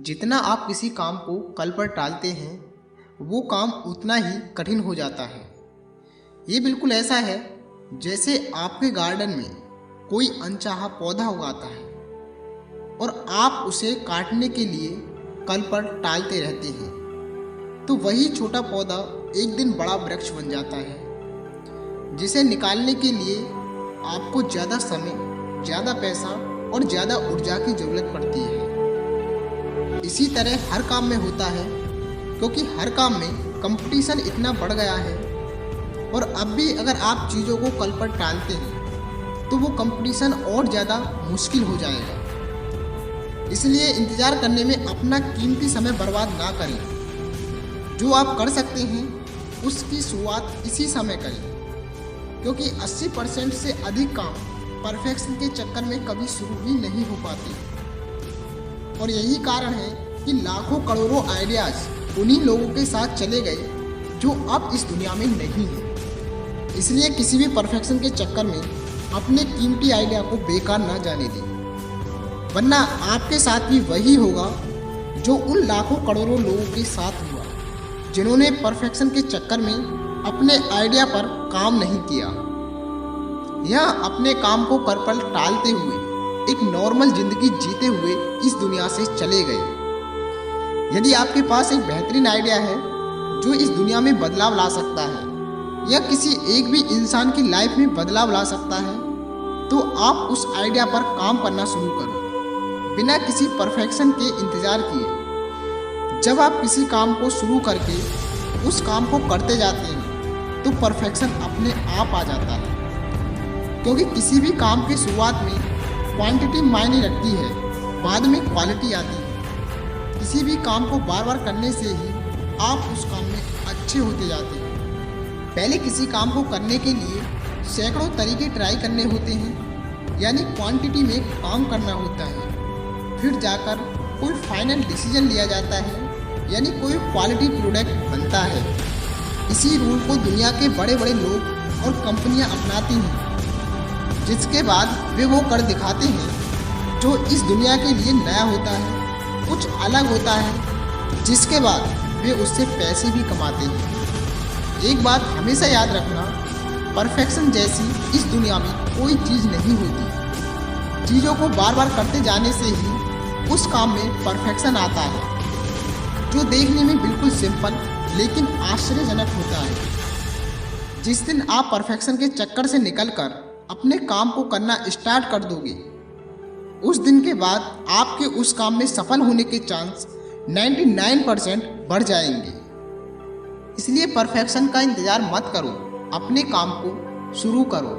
जितना आप किसी काम को कल पर टालते हैं वो काम उतना ही कठिन हो जाता है। ये बिल्कुल ऐसा है जैसे आपके गार्डन में कोई अनचाहा पौधा उगाता है और आप उसे काटने के लिए कल पर टालते रहते हैं, तो वही छोटा पौधा एक दिन बड़ा वृक्ष बन जाता है जिसे निकालने के लिए आपको ज़्यादा समय, ज़्यादा पैसा और ज़्यादा ऊर्जा की ज़रूरत पड़ती है। इसी तरह हर काम में होता है, क्योंकि हर काम में कंपटीशन इतना बढ़ गया है और अब भी अगर आप चीज़ों को कल पर टालते हैं तो वो कंपटीशन और ज़्यादा मुश्किल हो जाएगा। इसलिए इंतज़ार करने में अपना कीमती समय बर्बाद ना करें। जो आप कर सकते हैं उसकी शुरुआत इसी समय करें, क्योंकि 80% से अधिक काम परफेक्शन के चक्कर में कभी शुरू ही नहीं हो पाते। और यही कारण है कि लाखों करोड़ों आइडियाज़ उन्हीं लोगों के साथ चले गए जो अब इस दुनिया में नहीं है। इसलिए किसी भी परफेक्शन के चक्कर में अपने कीमती आइडिया को बेकार ना जाने दें, वरना आपके साथ भी वही होगा जो उन लाखों करोड़ों लोगों के साथ हुआ जिन्होंने परफेक्शन के चक्कर में अपने आइडिया पर काम नहीं किया या अपने काम को कल पर टालते हुए एक नॉर्मल जिंदगी जीते हुए इस दुनिया से चले गए। यदि आपके पास एक बेहतरीन आइडिया है जो इस दुनिया में बदलाव ला सकता है या किसी एक भी इंसान की लाइफ में बदलाव ला सकता है, तो आप उस आइडिया पर काम करना शुरू करो बिना किसी परफेक्शन के इंतज़ार किए। जब आप किसी काम को शुरू करके उस काम को करते जाते हैं तो परफेक्शन अपने आप आ जाता है, क्योंकि किसी भी काम की शुरुआत में क्वांटिटी मायने रखती है, बाद में क्वालिटी आती है। किसी भी काम को बार बार करने से ही आप उस काम में अच्छे होते जाते हैं। पहले किसी काम को करने के लिए सैकड़ों तरीके ट्राई करने होते हैं, यानी क्वांटिटी में काम करना होता है। फिर जाकर कोई फाइनल डिसीजन लिया जाता है, यानी कोई क्वालिटी प्रोडक्ट बनता है। इसी रूल को दुनिया के बड़े बड़े लोग और कंपनियां अपनाती हैं, जिसके बाद वे वो कर दिखाते हैं जो इस दुनिया के लिए नया होता है, कुछ अलग होता है, जिसके बाद वे उससे पैसे भी कमाते हैं। एक बात हमेशा याद रखना, परफेक्शन जैसी इस दुनिया में कोई चीज़ नहीं होती। चीज़ों को बार बार करते जाने से ही उस काम में परफेक्शन आता है, जो देखने में बिल्कुल सिंपल लेकिन आश्चर्यजनक होता है। जिस दिन आप परफेक्शन के चक्कर से निकलकर अपने काम को करना स्टार्ट कर दोगे, उस दिन के बाद आपके उस काम में सफल होने के चांस 99% बढ़ जाएंगे। इसलिए परफेक्शन का इंतज़ार मत करो, अपने काम को शुरू करो।